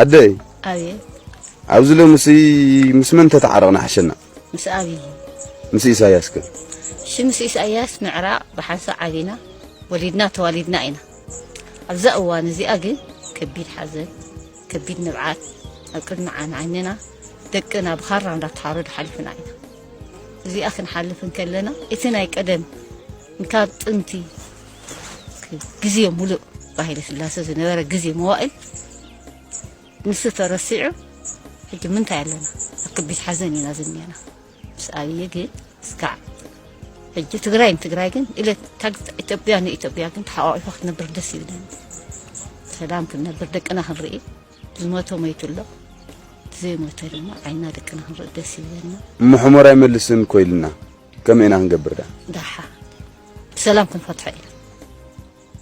أدي أبي عاوزله مس من تتعرقنا حشنا مس أبي مس إساياس كده مس إساياس معراء بحنسا علينا ولدنا توالدنا إنا أبزأوا نزي أجن كبير حزن كبير نبعات أكل معنا عننا دقنا بخار عند تحارد حلفنا إنا زي أخن حلفن كلنا إتنا يقدم نكاد أنتي جزية ملؤ باهي سلاسة زنوارة جزية موائل نسيت رسيعه هيك من تعلنا أكبيت حزني نازلني أنا بس أبي يجي سكع هيك تقراين إلى تقت إتبيان تحاول وقت نبر دسي بدنا سلام كنا بردك أنا هنرئي الموت ما يتولى زي ما ترى عينا دك أنا هنرئي دسي بدنا محمر يملسن كويلنا كم إنا هنقبر ده دحا سلام كن فتحي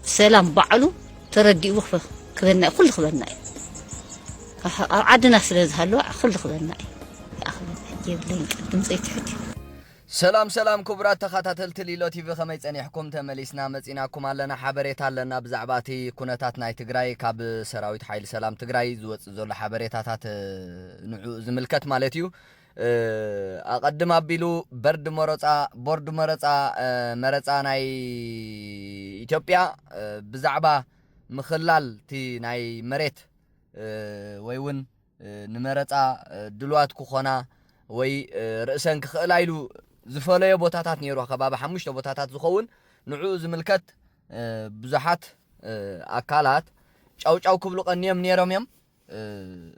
سلام بعلو تردي وقفه كذا كل خبرنا عدنا سلز هلو كل خبرنا يا أخي جيب لينك دمصيت حدي سلام كبرات تخاتل تليلو تي في خميس أني حكومة مليسنا مزيناكم علىنا حبريتها لنا بزعباتي كونتات ناي تجراي كاب سراويت حيل سلام تجراي زول حبريتات نوع زملكت مالتيو أقدم أبيلو برد مرصا ناي إثيوبيا بزعبة مخلال تي ناي مريت ويون نمرصا دلوات كوخنا وي رأسن كخلايلو زفليه بوتاتات نيرو خباب حمشته بوتاتات زخون نعو زملكت بزحات أكالات ጫው ክብሉ ቀኒየም ነሮም يم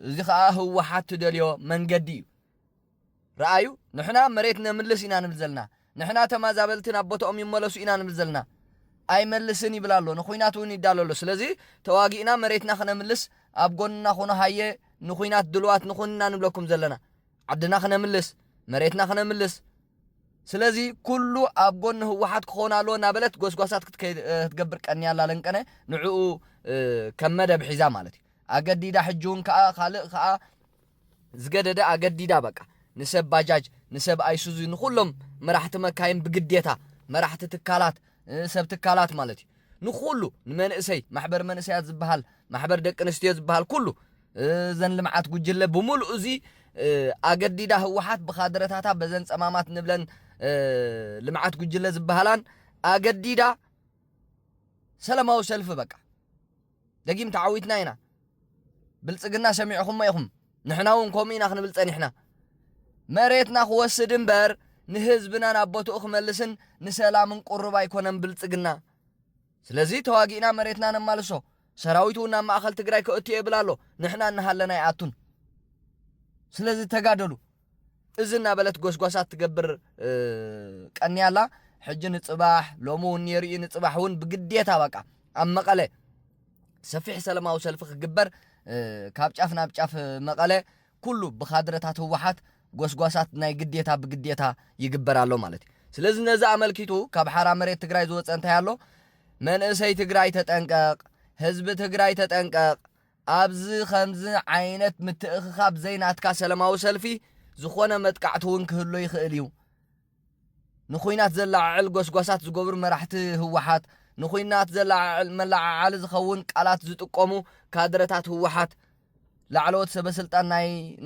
እዚ ኸአ ህወሓት ትደልዮ መንገዲ رأيو نحنا مريتنا ملسينا نبزلنا نحنا تمازابلتنا بوتهم يملسو إنا نبزلنا أي ملسني بلالو نخويناتوني دالولو سلازي تواجينا مريتنا خنا ملس أبغوننا خونا هاي نخوينات دلوات نخونا نبلكم زلنا عدنا خنا ملس مريتنا خنا ملس سلازي كله أبغون هو واحد خونا لو نابلت قوسات تقبر كأني على لنكنه نعو كمدة بحزام مالتي أجدي دا حجون كأ خالق كأ زجدة دا أجدي دا بقى نسب باجاج نسب ايسوزو نخلهم مرحت مكاين بقديتها مرحت تكالات نسب تكالات مالتي نخلو منئسي محبر منئسيات زبحال محبر دق انستيو زبحال كله زن لمعات قجله بملء زي اقديدا هوحات بخادرتاتا بزن صمامات نبلن لمعات قجله زبحالان اقديدا سلاماو سلف بقى دقيم تعويتنا هنا بلصقنا سمعكم ما يخم نحناون كومينا خنبلصن احنا مريتنا خوسد امبر نهزبنا نابوتو خملسن نسلامن قربا يكونن بلصقنا ስለዚህ ተዋጊና መሬትና ነማልሶ ሰራዊቱና ማእከል ትግራይ ከእቲ ይብላሎ ንሕና እንሃለና ያአቱን ስለዚህ ተጋደሉ እዝና በለት ጎስጓሳት ትገብር ቀንያላ ሕጅን ጽባህ ሎሙን የሪን ጽባህውን በግዴታ በቃ አመቀለ ሰፊሕ ሰላማው ሰልፍ ክግበር ካብ ጫፍ ናብ ጫፍ መቀለ ኩሉ በኻድረታት ህወሓት ጎስጓሳት ናይ ግዴታ በግዴታ ይግበራሎ ማለት ስለዚህ ነዛ አመልኪቱ ካብ ሓራ መሬት ትግራይ ዝወፀንታ ያሎ መንእሰይ ትግራይ ተጠንቀቅ ህዝብ ትግራይ ተጠንቀቅ አብዝ ከምዝ ዓይነት ምትእኽኻብ ዘይናትካ ሰላማዊ ሰልፊ ዝኾነ መጥቃዕቱን ክህሎ ይኽእል እዩ ንኹይናት ዘላዓል ጎስጓሳት ዝገብሩ መራሕቲ ህወሓት ንኹይናት ዘላዓል መላዓል ዝኸውን ቃላት ዝጥቀሙ ካድረታት ህወሓት ላዕለዎት ሰበስልጣን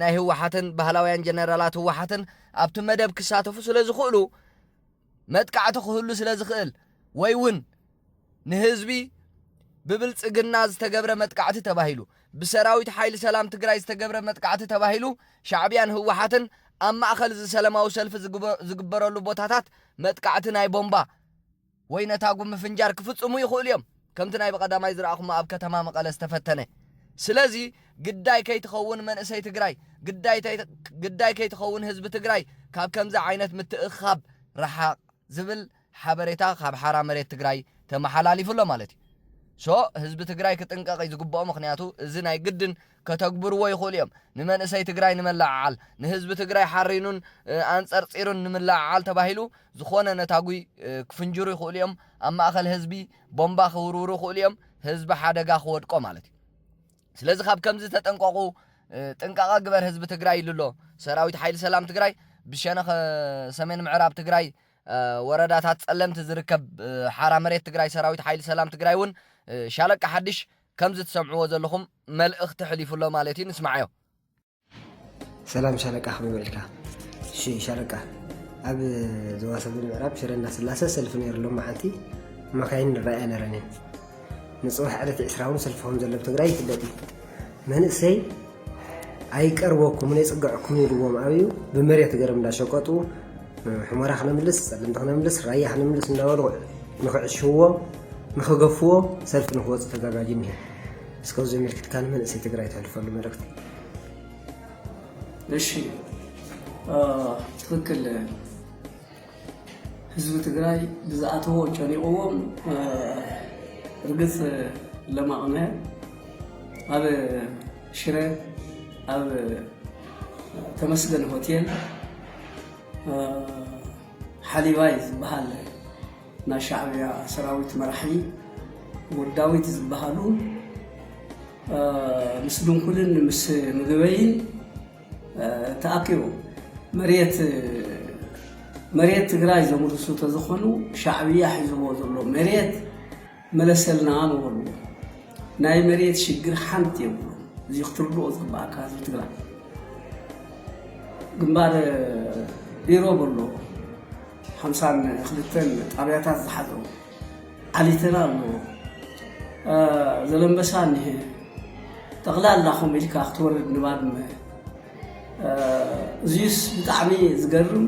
ናይ ህወሓትን ባህላውያን ጀነራላት ህወሓትን ኣብቲ መደብ ክሳተፉ ስለዝኽእሉ መጥቃዕቱ ክህሉ ስለዝኽእል ወይውን ንህዝቢ ብብልጽግና ዝተገብረ መጥቃዕቲ ተባሂሉ ብሰራዊት ሓይሊ ሰላም ትግራይ ዝተገብረ መጥቃዕቲ ተባሂሉ ሻዕብያን ህወሓትን ኣብ ማእኸል ሰላማዊ ሰልፊ ዝግበረሉ ቦታታት መጥቃዕቲ ናይ ቦምባ ወይ ነታጉም ፍንጃር ክፍጽሙ ይኽእሉ እዮም ከምቲ ናይ በቀዳማይ ዝረኣኹም ኣብ ከተማ መቐለ ዝተፈተነ ስለዚ ግዳይ ከይትኸውን መንእሰይ ትግራይ ግዳይ ከይትኸውን ህዝቢ ትግራይ ካብ ከምዛ ዓይነት ምትእኽኻብ ረሓቕ ዝብል ሓበሬታ ካብ ሓራ መሬት ትግራይ ተመሓላሊፉሎ ማለት እዩ ሶ ህዝቢ ትግራይ ክጥንቀቕ ዝግብኦ ምኽንያቱ እዚ ናይ ግድን ከተግብርዎ ይኽእሉ እዮም ንመንእሰይ ትግራይ ንመላዓል ንህዝቢ ትግራይ ሓሪኑን ኣንጸርጺሩን ንመላዓል ተባሂሉ ዝኾነ ነታጉይ ክፍንጅሩ ይኽእሉ እዮም ኣብ ማእኸል ህዝቢ ቦምባ ክውርውሩ ይኽእሉ እዮም ህዝቢ ሓደጋ ክወድቆ ማለት እዩ ስለዚ ካብ ከምዚ ተጠንቀቑ ጥንቃቐ ግበር ህዝቢ ትግራይ ኢሉሎ ሰራዊት ሓይሊ ሰላም ትግራይ ብሸነኽ ሰሜን ምዕራብ ትግራይ ወረዳታት ጸለምቲ ዝርከብ ሓራ መሬት ትግራይ ሰራዊት ሓይሊ ሰላም ትግራይ ውን ሻለቃ ሓድሽ ከምዚ ትሰምዕዎ ዘለኹም መልእኽቲ ሕሊፉ ሎ ማለት እዩ ንስማዓዮ ሰላም ሻለቃ ከመይልካ ሻለቃ ኣብ ዞባ ሰሜን ምዕራብ ሽረና ስላሴ ሰልፍ ነይሩሎም መዓልቲ መካይን ንራእያ ነረን ንጽባሕ ዕለት 20 ሰልፍዎም ዘሎ ትግራይ ይፍለጥ መንእሰይ ኣይቀርበኩም ነይጽግዕኩም ይልዎም ኣብዩ ብመሬት ገረም እንዳሸቀጡ ሕመራ ክነምልስ ጸልምቲ ክነምልስ ራያ ክነምልስ እንዳበሉ ንኽዕሽዎ ንኽገፍዎ ሰልፍ ንኽወጽእ ተዘጋጅ እኒሄ እስካብ ዘመልክት ካን መንእሰይ ትግራይ ተሕልፈሉ መልእኽቲ እሺ ትክክል ህዝብ ትግራይ ብዛኣተዎ ጨኒቆዎም ርግጽ ለማቕነ ኣብ ሽረ ኣብ ተመስገን ሆቴል ሓሊባይ ዝበሃል ናይ ሻዕብያ ሰራዊት መራሒ ወዳዊት ዝበሃሉ ምስ ድንኩልን ምስ ምግበይን ተኣኪቦ መሬት ትግራይ ዘምርሱ ተዝኾኑ ሻዕብያ ሒዝዎ ዘሎ መሬት መለሰልና ንበሉ ናይ መሬት ሽግር ሓንቲ የብሉ እዚ ክትርድኦ ዝግባእካ ህዝቢ ትግራይ ግንባር ኢሮብ ኣሎ 52 ጣብያታት ዝሓዘው ዓሊተና ኣሎ ዘለምበሳ እኒሄ ጠቕላላኹም ኢልካ ክትወርድ ንባድመ እዚዩስ ብጣዕሚ ዝገርም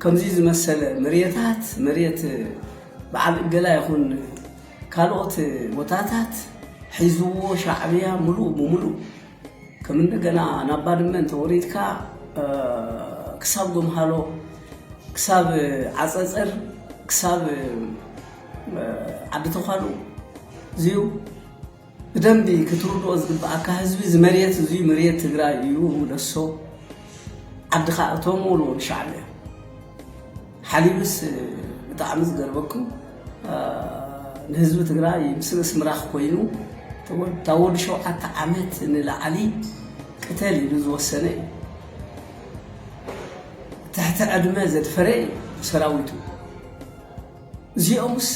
ከምዚ ዝመሰለ መሬት በዓል እገላ ይኹን ካልኦት ቦታታት ሒዝዎ ሻዕብያ ሙሉእ ብሙሉእ ከም እንደገና ናብ ባድመ እንተወሪድካ ክሳብ ጎምሃሎ ክሳብ ዓፀፀር ክሳብ ዓዲ ተዃሉ እዚዩ ብደንቢ ክትርድኦ ዝግባእካ ህዝቢ ዝመሬት እዚዩ መሬት ትግራይ እዩ ደሶ ዓድኻ እቶም ውልዎ ሻዕብያ ሓሊብስ ብጣዕሚ ዝገርበኩም ንህዝቢ ትግራይ ምስርስ ምራኽ ኮይኑ ታወዲ 7 ዓመት ንላዕሊ ቅተል ኢሉ ዝወሰነ እዩ ትሕቲ ዕድመ ዘድፈረ ሰራዊቱ እዚኦምስ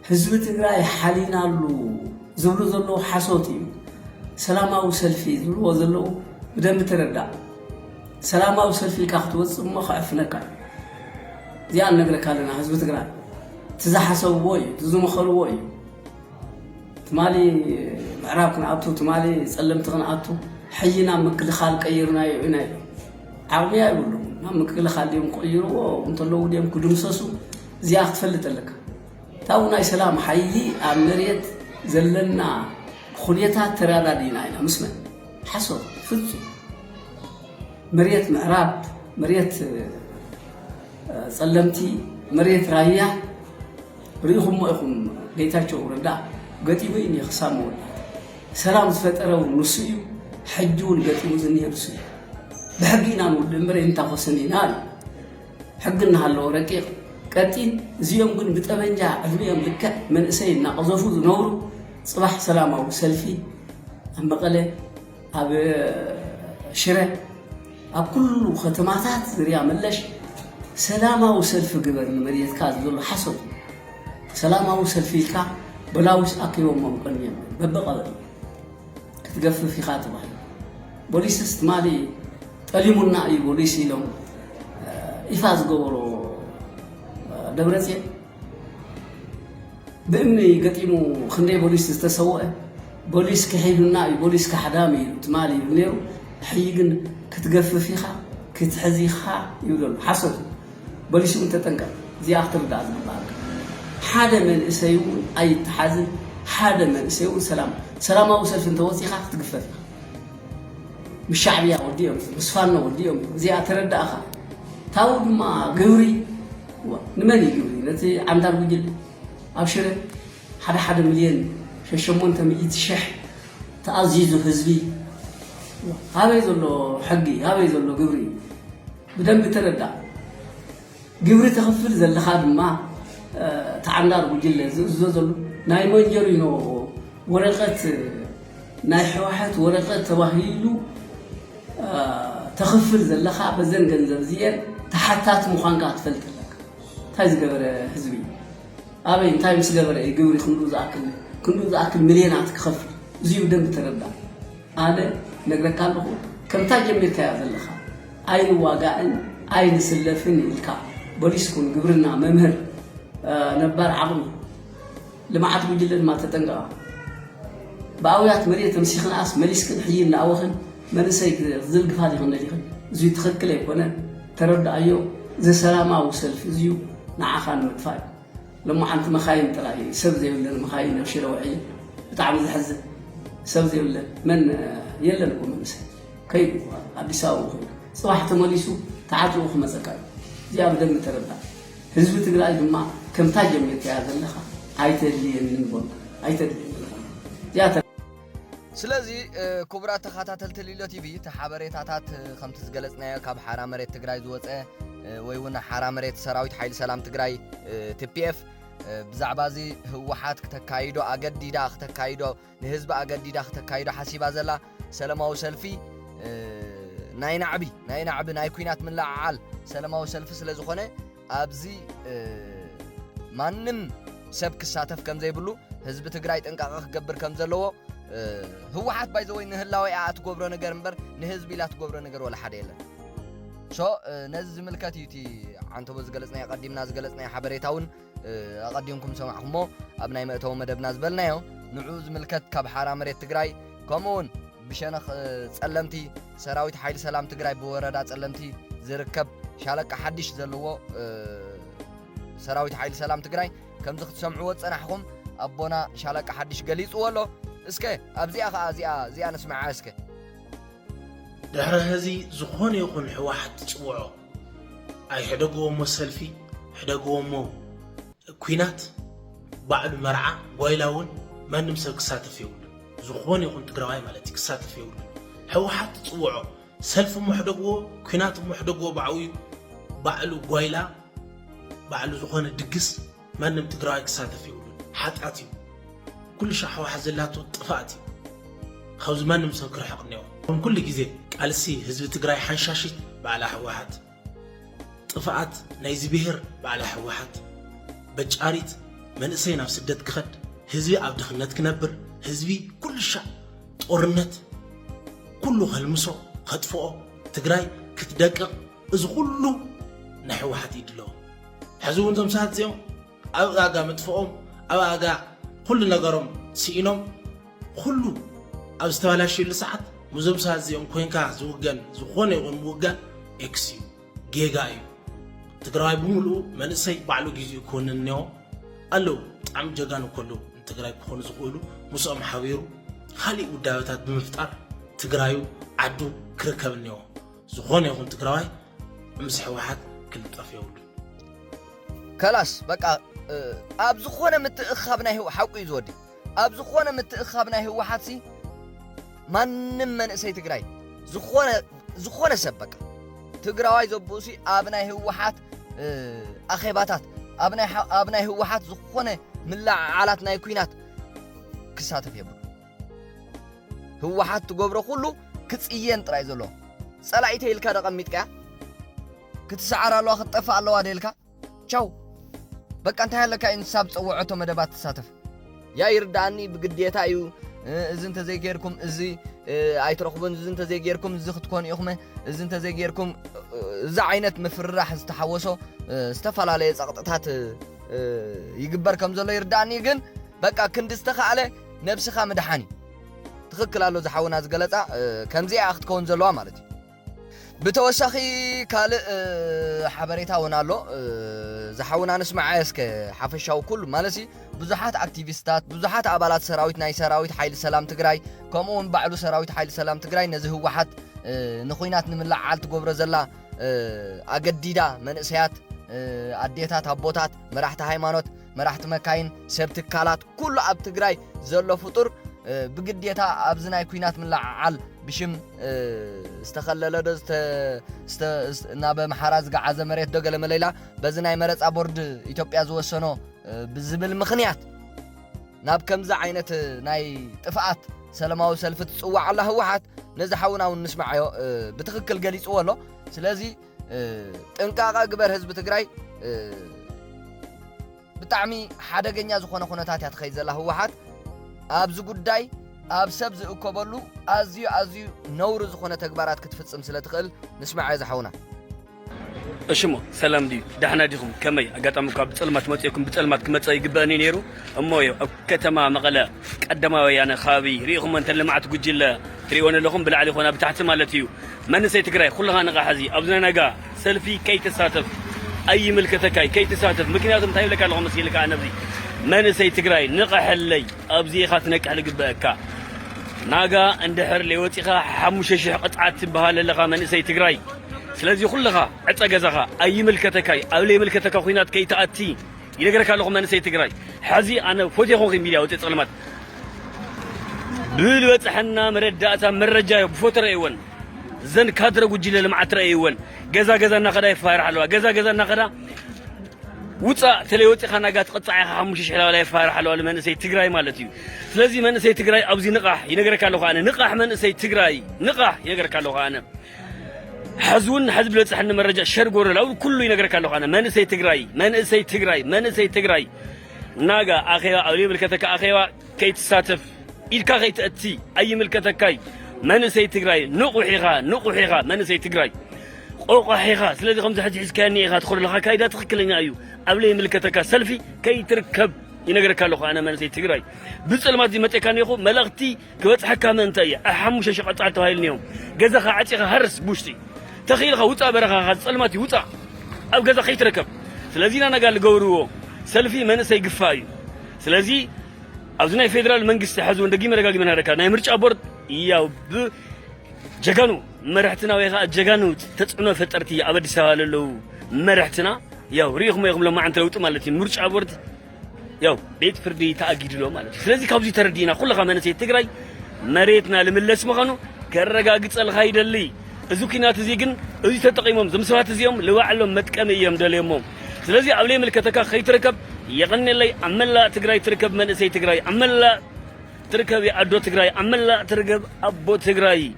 ህዝቢ ትግራይ ሓሊናሉ ዝብሉ ዘለዉ ሓሶት እዩ ሰላማዊ ሰልፊ ዝብልዎ ዘለዉ ብደንቢ ተረዳእ ሰላማዊ ሰልፊ ኢልካ ክትወፅእ እሞ ከዕፍነካ እዚኣ ንነግረካ ኣለና ህዝቢ ትግራይ ትዝሓሰብዎ እዩ ትዝመኸልዎ እዩ ትማሊ ምዕራብ ክንኣቱ ትማሊ ጸለምቲ ክንኣቱ ሕይና ምክልኻል ቀይርናዮ ኢና እዩ ዓቕሚያ ይብሉ ናብ ምክልኻል ድዮም ቀይርዎ እንተለዉ ድዮም ክድምሰሱ እዚኣ ክትፈልጥ ኣለካ ታው ናይ ሰላም ሓይሊ ኣብ መሬት ዘለና ኩነታት ተራዳዲና ኢና ምስመን ሓሶት ፍጹም መሬት ምዕራብ መሬት ጸለምቲ መሬት ራያ ርኢኹም ኢኹም ጌታቸው ረዳ ገጢሙ እዩ ክሳብ መወዳት ሰላም ዝፈጠረው ንሱ እዩ ሕጂ እውን ገጢሙ ዝኒሄ ንሱ እዩ ብሕጊ ኢና ንውድእ እምበር እንታኾስን ኢና እዩ ሕጊ እናሃለዎ ረቂቕ ቀጢን እዚኦም ግን ብጠመንጃ ዕድሚኦም ልክዕ መንእሰይ እናቐዘፉ ዝነብሩ ጽባሕ ሰላማዊ ሰልፊ ኣብ መቐለ ኣብ ሽረ ኣብ ኩሉ ከተማታት ዝርያ መለሽ ሰላማዊ ሰልፊ ግበር ንመሬትካ ዝብሉ ሓሶት ሰላማዊ ሰልፊ ኢልካ በላዊስ ኣኪቦሞም ቀንዮም በበቐበል ክትገፍፍ ኢኻ ትባሂሉ ፖሊስስ ትማሊ ጠሊሙና እዩ ፖሊስ ኢሎም ኢፋ ዝገበሮ ደብረጽዮን ብእምኒ ገጢሙ ክንደይ ፖሊስ ዝተሰውአ ፖሊስ ክሒዱና እዩ ፖሊስ ካሕዳም ኢሉ ትማሊ ነይሩ ሕይ ግን ክትገፍፍ ኢኻ ክትሕዚ ኢኻ ይብለሉ ሓሶት ፖሊስ እውን ተጠንቀቕ እዚኣ ክትርዳእ ዝግባእካ ሓደ መንእሰይ እውን ኣይተሓዝን ሓደ መንእሰይ እውን ሰላማዊ ሰልፊ እንተወፂኻ ክትግፈፍ ኢኻ ምስ ሻዕብያ ወዲኦም ምስ ፋኖ ወዲኦም እዚኣ ተረዳእኻ ታው ድማ ግብሪ ንመን እዩ ግብሪ ነቲ ዓንዳር ጉጅለ ኣብ ሽረ 1,600,000 ተኣዚዙ ህዝቢ ሃበይ ዘሎ ሕጊ ሃበይ ዘሎ ግብሪ ብደንቢ ተረዳእ ግብሪ ተኸፍል ዘለኻ ድማ ተዓንዳር ጉጅለ ዝእዝዞ ዘሎ ናይ መንጀሩ ኢኖ ወረቐት ናይ ሕወሓት ወረቐት ተባሂሉ ተኸፍል ዘለኻ በዘን ገንዘብ እዚአን ተሓታት ምዃንካ ትፈልጥ ኣለካ እንታይ ዝገበረ ህዝቢ ኣበይ እንታይ ምስ ገበረ ግብሪ ክንዱ ዝኣክል ሚልዮናት ክኸፍል زيو دم تربى أنا نقدر كله كم تاجي من كيا ذلها أين واقعن أين سلفني الكا بوليسكون قبرنا ممهر نبار عظم لما عاد بيجلد ما تتنقى باويات مريت مسيخ ناس مليسكن حيين لاوخن منسيك زلق فادي خن ليخن زي تخكل يكون ترد ايو زي سلامه وسلف زيو نعخان مدفاي لما انت مخاين تراي سب زي ولا المخاين شروعي بتعمل زحزه سب زي ولا من يلنكم منسي كيف ابيساو صباح تمليسو تعاتلو خمسكاي زي ابدم ترد حزب تግራይ ድማ ከም ታጀምት ያዘለኻ አይተድልየን ንቦል አይተድልየን ስለዚ ኩብራት ተኸታተልቲ ሊሎ ቲቪ ተሓበሬታታት ከምቲ ዝገለጽናዮ ካብ ሓራ መሬት ትግራይ ዝወፀ ወይ እውን ሓራ መሬት ሰራዊት ሓይሊ ሰላም ትግራይ TPF ብዛዕባ እዚ ህወሓት ከተካይዶ ኣገዲዳ ከተካይዶ ንህዝቢ ኣገዲዳ ከተካይዶ ሓሲባ ዘላ ሰላማዊ ሰልፊ ናይ ናዕቢ ናይ ኩናት ምልዓዓል ሰላማዊ ሰልፊ ስለ ዝኾነ ኣብዚ ማንም ሰብ ክሳተፍ ከም ዘይብሉ ህዝቢ ትግራይ ጥንቃቐ ክገብር ከም ዘለዎ ህወሓት ባይዘወይ ንህላዊ ኣትገብሮ ነገር እምበር ንህዝቢ ኢላ ትገብሮ ነገር ወላ ሓደ የለን ነዚ ዝምልከት እዩ እቲ ዓንተቦ ዝገለጽናዮ ቀዲምና ዝገለጽናዮ ሓበሬታውን ኣቐዲምኩም ሰማዕኹሞ ኣብ ናይ መእተዊ መደብና ዝበልናዮ ንዑ ዝምልከት ካብ ሓራ መሬት ትግራይ ከምኡውን ብሸነኽ ጸለምቲ ሰራዊት ሓይሊ ሰላም ትግራይ ብወረዳ ጸለምቲ ዝርከብ ሻለቃ ሓድሽ ዘለዎ ሰራዊት ሓይሊ ሰላም ትግራይ ከምዚ ክትሰምዕዎ ጸናሕኹም ኣቦና ሻለቃ ሓድሽ ገሊጽዎ ኣሎ እስከ ኣብዚኣ ኸዓ እዚኣ ነስምዓ እስከ ድሕሪ ህዚ ዝኾነ ይኹን ሕወሓት ትፅውዖ ኣይሕደግዎሞ ሰልፊ ሕደግዎሞ ኩናት ባዕሉ መርዓ ጓይላ እውን ማንም ሰብ ክሳተፍ የብሉ ዝኾነ ይኹን ትግራዋይ ማለት ክሳተፍ የብሉ ሕወሓት ትፅውዖ ሰልፊ ምሕደግዎ ኩናት ምሕደግዎ ባዕሉ ጓይላ ባዕሉ ዝኾነ ድግስ ማንም ትግራዋይ ክሳተፍ የብሉ ሓጥኣት እዩ كل شيء حواحد زلاته طفاتي خوز ما نمسك رحق نيو من كل جزء قالسي حزب تግራይ حنشاشيت بعلى حواحد طفات نايز بهر بعلى حواحد بجاريت من اسينا في سدت كخد حزبي عبد خنت كنبر حزبي كل شيء ጦርነት كله هلمسو خطفو تግራይ ክትደቅቕ እዚ ኩሉ ንሕዋሓት ይድሎ حزبون تمسات زيو أبغى مدفوم أبغى كل نجارهم سينهم كله أستوى شيء لساعات مزوم ساعات زيهم كوينكا زوجان زخونة ونوجان إكسيو جيجايو تقرأي بملو من السي بعلو جيزي يكون النيو قالو عم جاكانو كله تقرأي بخون زخولو مسام حويرو خالي وداوتات بمفتار تقرأيو عدو كركب النيو زخونة يكون تقرأي مسح واحد كل طرفيول خلاص بقى أب زخونة متأخبنا هو حقي زودي أب زخونة متأخبنا هو حاسي ما نمن سي تقرأي زخونة سبك تقرأي زبوسي أبنا هو حات أخيباتات أبنا هو حات زخونة من لا علاتنا يكوينات كساتف يبو هو حات تقبره كله كتسيين تراي زلو سلاعيته الكا رقم ميتكا كتسعر الله خطفة الله واديلكا تشاو بقى انت هلك انساب صوعته مدبات تساتف يا يرداني بقديتا ايو اذا انت زي غيركم ازي ايترخبون اذا انت زي غيركم ازي ختكون يخمه اذا انت زي غيركم ذا عينت مفرح استحوسو استفعلالي صقطታት يغبر كم زلو يرداني ግን بقى كندستخاله نفسخا مدحاني تخكلالو زحاونا زغلصا كمزي اختكون زلوا مالتي بتوسخي كالئ حبريتا ونالو زحاونا نسمع اسك حفشاو كل مالسي بزحات اكتيفيستات بزحات ابالات سراويت ناي سراويت حيل سلام تግራይ كمون بعلو سراويت حيل سلام تግራይ نزه واحد نخوينات نملعال تغبر زلا اگديدا منسيات اديتات ابوتات مراحت هايمانوت مراحت مكاين سبت كالات كل اب تግራይ زلو فطور بقديتا ابزناي كوينات ملعال بشم استخلله دست نابه محراز غعزه مريت دغل مليلا بزناي مرص ابورد ايتوبيا زوسنو بزبل مخنيات ناب كمزا عينت ناي طفات سلاماو سلف تصوع على هوحات نزحونا ونسمعيو بتخكل غليصو له سلازي طنقاقا غبر حزب تግራይ بتعمي حدغኛ زخونه خنتات يتخي زلا هوحات ابز ጉዳይ ኣብ ሰብ ዝእከበሉ ኣዝዩ ነውር ዝኾነ ተግባራት ክትፍጽም ስለ ትኽእል ንስማዕ ዝሓውና እሽሞ ሰላም ዲ ዳሕና ዲኹም ከመይ ኣጋጣሚ ካብ ጽልማት መጽይኩም ብጽልማት ክመጽእ ይግበአኒ ነይሩ እሞዮ ኣብ ከተማ መቐለ ቀዳማዊ ወያነ ከባቢ ሪኢኹም እንተ ልምዓት ጉጅለ ትሪእዎን ኣለኹም ብላዕሊ ኾና ብታሕቲ ማለት እዩ መንእሰይ ትግራይ ኩልኻ ንቓሕ ሕዚ ኣብዚ ነጋ ሰልፊ ከይትሳተፍ ኣይምልከተካይ ከይትሳተፍ ምክንያቱም እንታይ ይብለካ ኣለኹ መስኪልካ ነብዚ መንእሰይ ትግራይ ንቓሕለይ ኣብዚ ኢኻ ትነቅሕ ልግበአካ ናጋ እንድሕር ለይወፂኻ 5,000 ቅፅዓት ትበሃል ኣለኻ መንእሰይ ትግራይ ስለዚ ኩልኻ ዕፀ ገዛኻ ኣይምልከተካይ ኣብ ለይምልከተካ ኩናት ከይተኣቲ ይነገረካ ኣለኹ መንእሰይ ትግራይ ሕዚ ኣነ ፎቶ ይኹንኺ ሚድያ ውፅእ ፀልማት ብልበፅሐና መረዳእታ መረጃ ብፎቶ ረእይወን ዘን ካድረ ጉጅለ ልምዓት ረእይወን ገዛ እናኸዳ ይፋይርሕ ኣለዋ ገዛ እናኸዳ ውፃእ ተለይወፂኻ ናጋ ትቕፃዕ ኢኻ 5,000 ላላ ይፋይርሕ ኣለዋ መንእሰይ ትግራይ ማለት እዩ ስለዚ መንእሰይ ትግራይ ኣብዚ ንቓሕ ይነገረካ ኣለኹ ኣነ ንቓሕ መንእሰይ ትግራይ ንቓሕ ይነገረካ ኣለኹ ኣነ حزون حزب لصحن مرجع شرغور لاو كله ينغرك الله انا منسي تግራይ ناغا اخيوا اولي ملكتك اخيوا كيتساتف إلكا غيتأتي أي ملكتكاي منسي تግራይ نقوحيغا منسي تግራይ قوقحيغا سلازي خمسة حج حزكاني إيغا تدخل لها كايدا تخكلنا أيو أولي ملكتك سلفي كي تركب ينغرك الله أنا منسي تግራይ بصلمات دي متكاني يخو ملغتي كبصحا كامنتاي أحمش شقطعت هايل اليوم غزاخا عتيغا هرس بوشتي تخيلها وطا برخا صلماتي وطا أو غزا خي تركب سلازي أنا قال قورو سلفي منسي قفاي سلازي أوزنا فيدرال منقست حزون دقيمة رقاقي من هركا ناي مرجع بورد ياو ب جاقانو مرحتنا ويخا جاقانو تتعنو فترتي أبدي سواللو مرحتنا ياو ريخم يغم لما عن تلوتو مالتي مرجع بورد ياو بيت فردي تأكيد له مالتي سلازي كابزي تردينا كلها منسي تግራይ مريتنا لملس مخانو كرقاقي تسأل اللي ازوكينات زيغن ازي تتقيمهم زمسوات زيهم لواعلهم متقم يم دليمهم سلازي أولي ملكتك خي تركب يغني لي عملا تግራይ تركب منسي تግራይ عملا تركب أدو تግራይ عملا تركب أبو تግራይ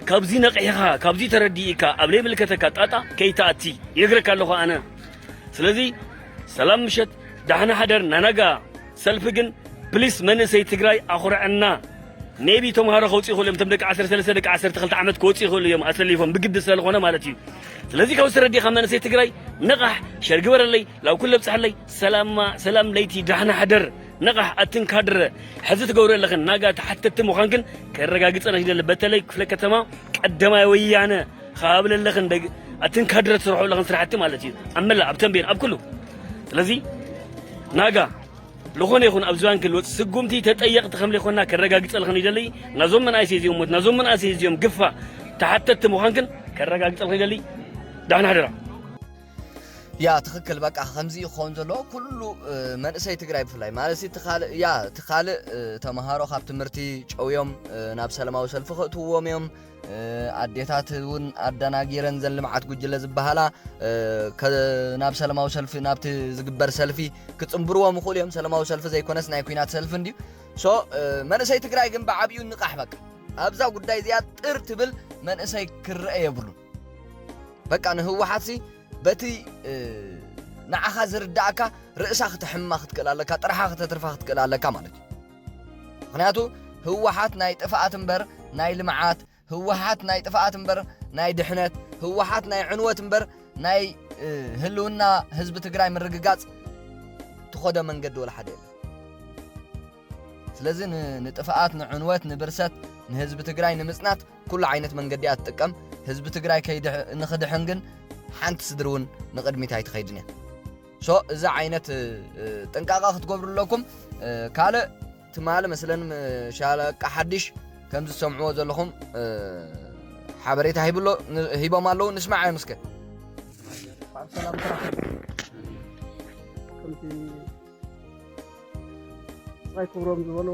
كابزي نقيها كابزي ترديك أولي ملكتك طاطا كي تأتي يغرك الله أنا سلازي سلام مشت دحنا حدر نانغا سلفجن بليس منسي تግራይ أخرعنا نبي توم هارا خوتي خولهم تملك 10 تخلت عمد كوتي خولهم أسليفهم بجد سالخونا مالتي لذي كوسر دي خمان سي تግራይ نقح شرق ورلي لو كله بصح لي سلام ليتي دحنا حدر نقح اتن كادر حزت غور لخن ناغا تحتت مخانكن كرغاغصنا يدل بتلي كفل كتما قدما ويانا خابل لخن دغ اتن كادر تروحوا لخن سرحتي مالتي املا ابتن بين اب كله لذي ناغا لخون يكون أبزوان كلوت سقومتي تتأيق تخملي خونا كرقاقص الخن يدلي نظم من أسيزيوم موت نظم من أسيزيوم قفة تحتت مخانكن كرقاقص الخن يدلي دعنا هدرا يا تخكل بقى خمزي خونزلو كله منسي تግራይ بفلاي مالسي تخال تمهارو خاب تمرتي ጨውዮም ናብ ሰላማዊ ሰልፊ ክእትውዎም እዮም ኣዴታት እውን ኣደናጊረን ዘልምዓት ጉጅለ ዝበሃላ ናብ ሰላማዊ ሰልፊ ናብቲ ዝግበር ሰልፊ ክጽምብርዎም ይኽእሉ እዮም ሰላማዊ ሰልፊ ዘይኮነስ ናይ ኩናት ሰልፊ እንድዩ ሶ መንእሰይ ትግራይ ግን ብዓብዩ ንቃሕ በቃ ኣብዛ ጉዳይ እዚኣ ጥር ትብል መንእሰይ ክርአ የብሉ በቃ ንህወሓት በቲ ንዓኻ ዝርዳእካ ርእሳ ክትሕማ ክትክእል ኣለካ ጥርሓ ክትተርፋ ክትክእል ኣለካ ማለት እዩ ምክንያቱ ህወሓት ናይ ጥፍኣት እምበር ናይ ልምዓት ህወሓት ናይ ጥፍኣት እምበር ናይ ድሕነት ህወሓት ናይ ዕንወት እምበር ናይ ህልውና ህዝቢ ትግራይ ምርግጋጽ ትኾደ መንገዲ ወላ ሓደ የለን ስለዚ ንጥፍኣት ንዕንወት ንብርሰት ንህዝቢ ትግራይ ንምጽናት ኩሉ ዓይነት መንገዲ ኣትጥቀም ህዝቢ ትግራይ ንኽድሕን ግን ሓንቲ ስድርውን ንቕድሚት ኣይትኸይድን እያ ሶ እዛ ዓይነት ጥንቃቃ ክትገብሩ ኣለኩም ካልእ ትማል መስለን ሻለቃ ሓድሽ ከም ዝሰምዕዎ ዘለኹም ሓበሬታ ሂቦም ኣለዉ ንስማዕ ምስከ ሰላም ከምቲ ፀይ ክብሮም ዝበሎ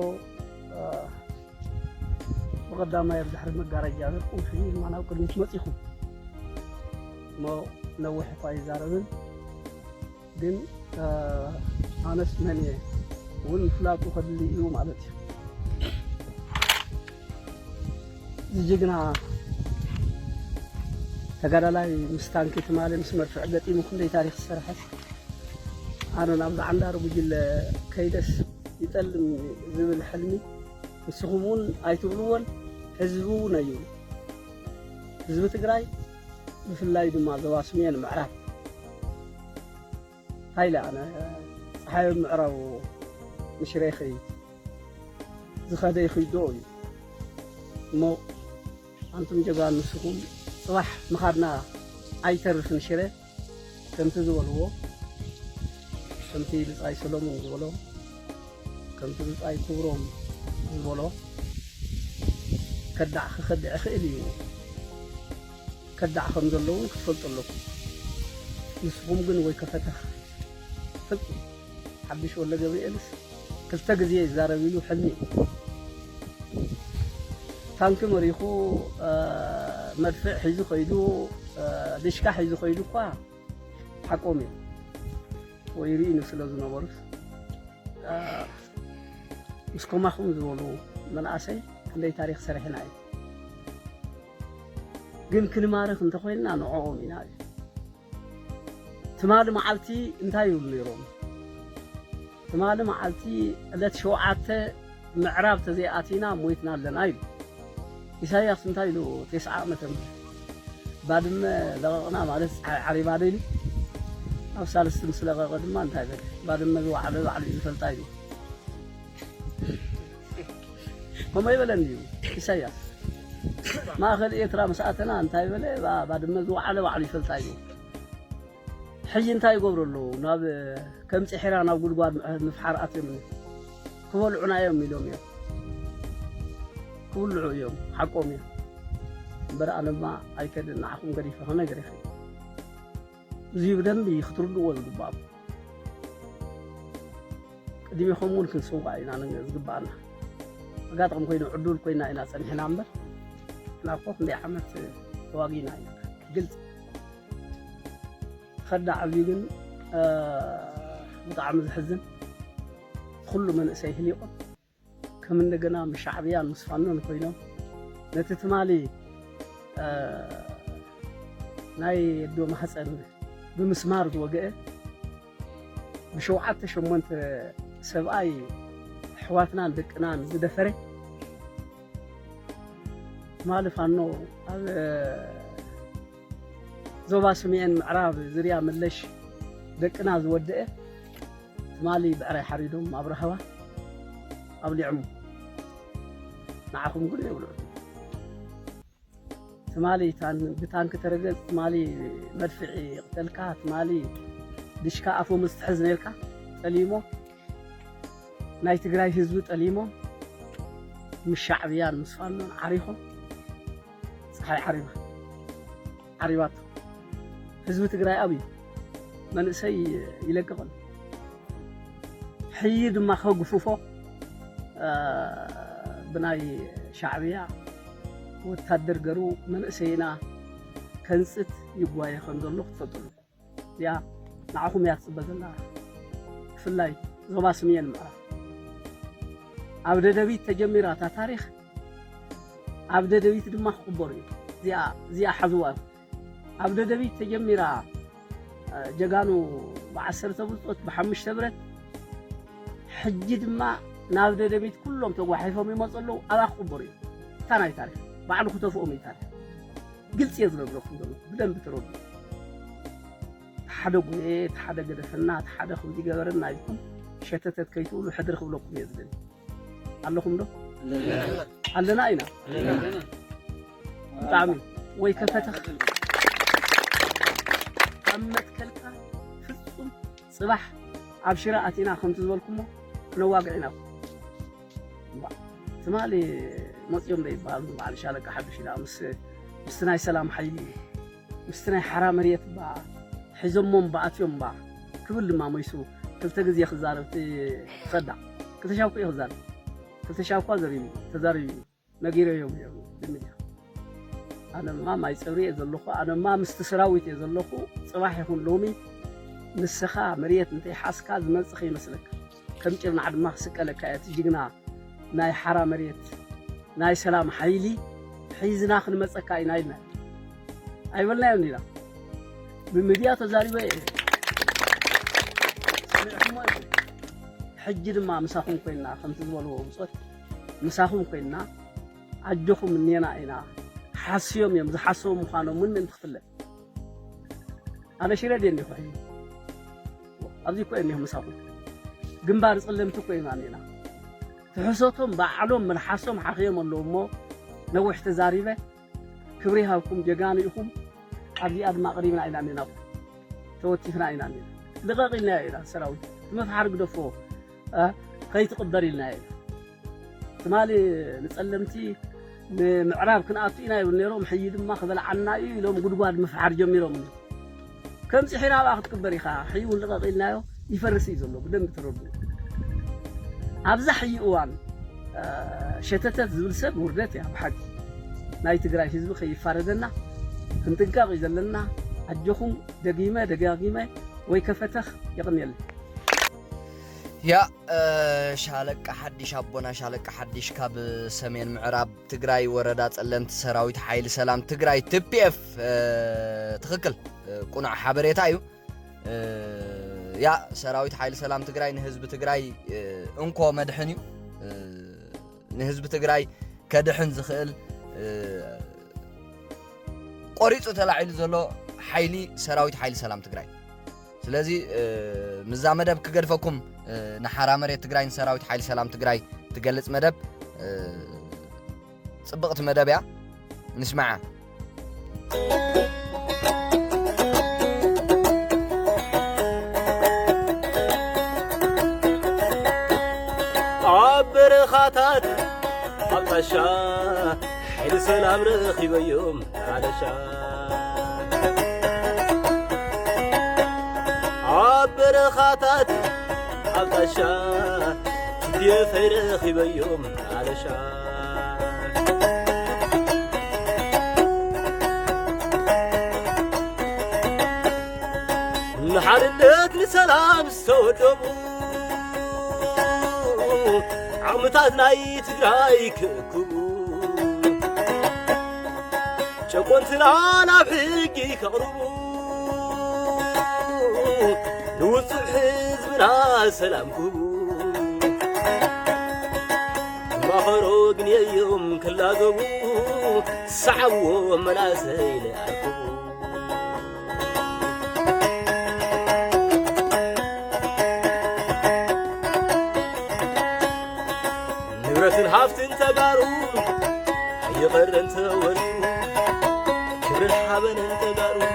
ብቐዳማይ ኣብ ድሕሪ መጋረጃ ቁልፊ ማናው ቅድሚት መፂኹም ሞ ነዊሕ እኳ ይዛረብን ግን ኣነስ መን እየ እውን ምፍላጡ ከድሊ እዩ ማለት እዩ ዝጅግና ተጋዳላይ ምስ ታንኪ ትማሊ ምስ መድፍዕ ገጢሙ ክንደይ ታሪክ ዝሰርሐስ ኣነ ናብዚ ዓንዳር ጉጅለ ከይደስ ይጠልም ዝብል ሕልሚ ንስኹምን ኣይትብልዎን ህዝቡ ነዩ ህዝቢ ትግራይ ብፍላይ ድማ ዞባ ሰሜን ምዕራብ ሃይላ ኣነ ፀሓይ ምዕራብ ምሽረ ይኸይድ ዝኸደ ይኸይዶ እዩ እሞ ኣንቱም ጀጋኑ ንስኹም ጽባሕ ምኻድና ኣይተርፍን ሽረ ከምቲ ዝበልዎ ከምቲ ብጻይ ሰሎሞን ዝበሎ ከምቲ ብጻይ ክብሮም ዝበሎ ከዳዕ ክኸድዕ ክእል እዩ ከዳዕ ከም ዘለውን ክትፈልጡ ኣለኩም ንስኹም ግን ወይ ከፈተኽ ፍጹም ሓድሽ ወለ ገብርኤልስ ክልተ ግዜ ይዛረብ ኢሉ ሕልሚ ታንኪ መሪኹ መድፍዕ ሒዙ ኸይዱ ድሽካ ሒዙ ኸይዱ እኳ ሓቆም እዩ ወይ ርኢኑ ስለ ዝነበሩስ ምስ ከማኹም ዝበሉ መናእሰይ ክንደይ ታሪክ ሰሪሕና እዩ ግን ክንማርኽ እንተኾይንና ንዕኦም ኢና እዩ ትማሊ መዓልቲ እንታይ ይብሉ ነይሮም ትማሊ መዓልቲ ዕለት 7 ምዕራብ ተዘይኣቲና ሞይትና ኣለና ኢሉ ኢሳያስ እንታይ ኢሉ 9 ዓመተ ምህረት ባድመ ለቐቕና ማለት ዓሪባ ደይሉ ኣብ ሳልስቲ ምስ ለቐቐ ድማ እንታይ በለ ባድመ ዝወዓለ ባዕሉ እዩ ዝፈልጣ ኢሉ ከምኡ ይበለኒ እዩ ኢሳያስ ማእኸል ኤርትራ ምስ ኣተና እንታይ በለ ባድመ ዝወዓለ ባዕሉ ይፈልጣ ኢሉ ሕጂ እንታይ ይገብሩ ኣለዉ ናብ ከም ፅሒራ ናብ ጉድጓድ ምፍሓር ኣትዮም ክበልዑና እዮም ኢሎም እዮም ክብልዑ እዮም ሓቆም እዮም እምበር ኣነማ ኣይከድን ንዓኹም ገዲፈ ነገር ይኽእል እዙይ ብደንቢ ክትርድእዎ ዝግባእ ቅድሚኹም እውን ክንስውቃ ኢና ዝግባአና ኣጋጥም ኮይኑ ዕዱል ኮይና ኢና ፀኒሕና እምበር ናኮ ክንደይ ዓመት ተዋጊና ኢና ግልፅ خدع عبيدن بطعم الحزن كل من سيهليقه كم እንደገና مشعبيان مصفانون ኮይኖም ነትትማሊ ናይ ዶ ማህፀን ብምስማር ዝወገአ ብሸውዓተ ሸሞንተ ሰብኣይ ሕዋትናን ደቅናን ዝደፈረ ማለፋኖ ኣብ ዞባ ሰሜን ምዕራብ ዝርያ መለሽ ደቅና ዝወደአ ትማሊ ብዕራይ ሓሪዶም ኣብ ረኸባ ኣብሊዕሙ ንዓኹም ግን ይብሉ ትማሊ ብታንክ ተረገፅ ትማሊ መድፍዒ ይቕተልካ ትማሊ ድሽካ ኣፎ ምስትሕዝ ነርካ ጠሊሞ ናይ ትግራይ ህዝቢ ጠሊሞ ምስ ሻዕብያን ምስ ፋኖን ዓሪኾም ፀሓይ ዓሪባቶ ህዝቢ ትግራይ ኣብዩ መንእሰይ ይለቅቕን ሕይ ድማ ከግፉፎ ብናይ ሻዕብያ ወታደር ገሩ መንእሰይና ከንፅት ይጓየ ከም ዘሎ ክትፈልጡ ያ ንዓኹም እያ ትፅበ ዘላ ብፍላይ ዞባ ሰሜን ምዕራብ ኣብ ደደቢት ተጀሚራ እታ ታሪክ ኣብ ደደቢት ድማ ክቕበሩ እዩ እዚኣ ሓዝዋ ኣብ ደደቢት ተጀሚራ ጀጋኑ ብ10 ብልጦት ብ5 ብረት ሕጂ ድማ ናብ ደደቢት ኩሎም ተጓሒፎም ይመፁ ኣለዉ ኣብኣ ክቕበሩ እዩ እታ ናይ ታሪክ ባዕሉ ክተፍኦም እዩ ታሪክ ግልፂ እየ ዝነግረኩም ዘሎ ብደንቢ ትረዱ ሓደ ጉዬ ሓደ ገደፈና ሓደ ከምዚ ገበረና ኢልኩም ሸተተት ከይትብሉ ሕድሪ ክብለኩም እየ ዝደሊ ኣለኹም ዶ ኣለና ኢና ብጣዕሚ ወይ ከፈተኽ ኣብ መትከልካ ፍጹም ፅባሕ ኣብ ሽረ ኣቲና ከምቲ ዝበልኩሞ ክነዋግዕ ኢና ትማሊ መፅኦም ዶ ይበሃሉ በዓል ሻለቃ ሓዱሽ ኢላ ምስቲ ናይ ሰላም ሓይሊ ምስቲ ናይ ሓራ መሬት ሒዞሞም በኣትዮም ክብል ድማ መይሱ ክልተ ግዜ ክዛረብ ትኸዳዕ ክልተሻውኩ እየ ክዛረብ ክልተሻውኳ ተዛሪቡ ነጊረዮም እዮም ብምድያ ኣነማ ማይ ፀብሪ እየ ዘለኹ ኣነማ ምስቲ ሰራዊት እየ ዘለኹ ፅባሕ ይኹን ሎሚ ንስኻ መሬት እንተይሓስካ ዝመፅኽ ይመስለካ ከም ጭርናዕ ድማ ክስቀለካ እያ ትጅግና ናይ ሓራ መሬት ናይ ሰላም ሓይሊ ሒዝና ክንመፀካ ኢና ኢልና ኣይበልናዮም ኒና ብምድያ ተዛሪበ ሰሚዕኩሞ ሕጂ ድማ ምሳኹም ኮይንና ከምቲ ዝበልዎ ብፆት مساهم كنا عجوكم منينا إنا حاسيهم يوم زحاسهم مخانو من تخفلت أنا شيء رديني خوي أبدي كويني مساهم جنبار سلمتو كوين عنينا تحسوتهم بعلوم من حاسهم حقيهم اللومو نوح تزاريبه كبريها وكم جانيكم أبدي أدم قريبنا إلى عندنا توتيفنا إلى عندنا دقيقنا إلى سراوي ما في حرق دفو كي تقدر لنا تمالي نتسلمتي معراب كنا أعطينا ونيرهم حيد ما خذ عنا لهم قدواد مفعر جميرهم كم سحنا باخذ كبري خا حيون دقيقنا يفرسي زلوا بدم تربو أبزح حيوان شتتت زبلسب وردت يا بحق ناي تقرأ حزب خي فردنا كنتنقاق يزلنا عجوكم دقيمة ويكفتخ يقنيل يا شالك حدش أبونا شالك حدش كاب سمين معراب تقرأي وردات ألمت سراويت حيل سلام تقرأي TPF تخكل قناع حبريت أيو يا سراويت حيل سلام تقرأي نهزب تقرأي انكو مدحنيو نهزب تقرأي كدحن زخيل قريتو تلاعيل زلو حيلي سراويت حيل سلام تقرأي سلازي مزا مدب كقرفكم نحرا مريت تقرأي سراويت حيل سلام تقرأي تقلت مدب صبقت مدب يا نسمعها عبر خاطات عطشا حيل سلام رخي بيوم علشا عبر خاطات عطشا تديف رخي بيوم علشا نحرلت لسلام سودمو عمتات ناي تقراي ككبو شكونتنا نابحقي كغربو نوصل حزبنا سلام كبو ما خروقني يوم كلا قبو سعو مناسي لأركبو هافتن تقارو يقرن توريو كبر الحبن تقارو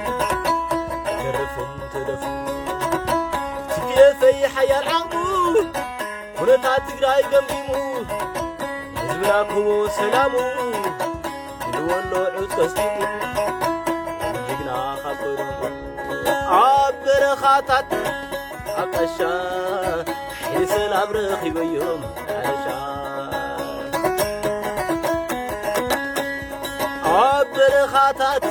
كرفن تدفو تكيفي حيا العقو ونتا تقراي قمقيمو حزبناكو سلامو يدوانو عود قستيمو يجنا خاطرو عبر خاطات عقشا حي سلام رخي بيوم علشا عبر خاطات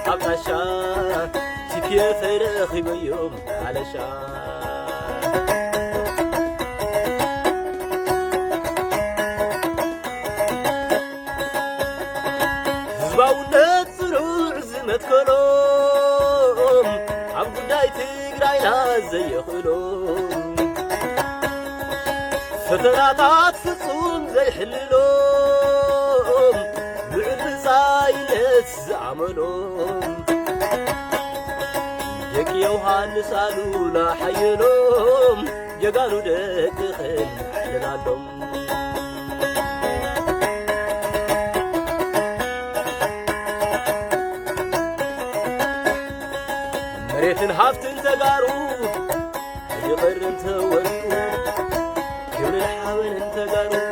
عقشا تكيف رخي بيوم علشا زباونت زروع زمت كلهم عبد داي تقراينا زي خلوم فتراتات فصوم زي حللوم بعد زعملوم يك يوحنا سالو لا حيلوم يقالوا دك خل حلالهم مريتن هافتن تقارو يقرن توريو كبر الحاول تقارو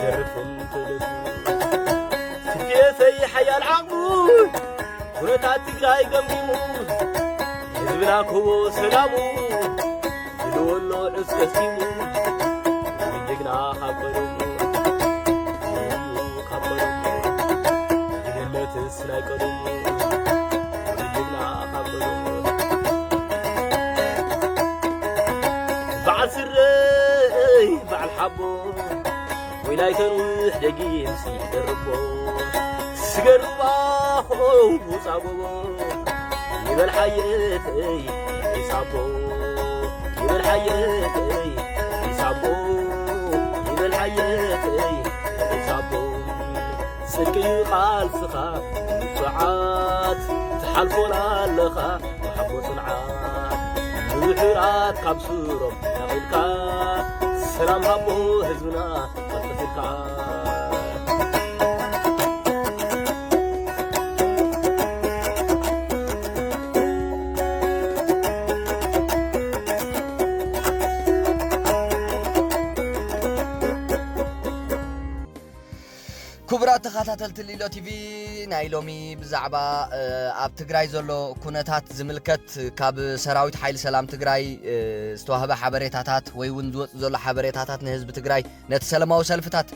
يرفن تلفو تكيفي حيا العقول ونتا تقراي قمقيمو حزبناكو سلامو يدولو عسكسيمو يجقنا خبرمو خبرمو يجلت سنايقرمو يجقنا خبرمو بعد سري بعد حبو ولاي تروح دقيم سيدربو سقرباخو وصابو يبل حياتي يصابو يبل حياتي يصابو يبل حياتي صدقي قالسخا سعات تحلفونا لخا وحبو صنعات بحرات كابسورم نقلكا سلام هبو هزمنا قلتفلكا كبرات تخاتلت ليلو تي في نايلومي بزعبا اب تግራይ ዘሎ ኩነታት ዝምልከት ካብ ሰራዊት ሓይሊ ሰላም ትግራይ ዝተዋህበ ሓበሬታታት ወይ ውን ዝወጽ ዘሎ ሓበሬታታት ንህዝቢ ትግራይ ነቲ ሰላማዊ ሰልፍታት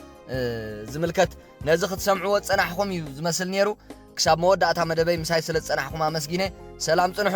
ዝምልከት ነዚ ክትሰምዑ ወጸናሕኩም እዩ ዝመስል ነይሩ ክሳብ መወዳእታ መደበይ ምሳይ ስለ ጸናሕኩም ኣመስጊነ ሰላም ጽንሑ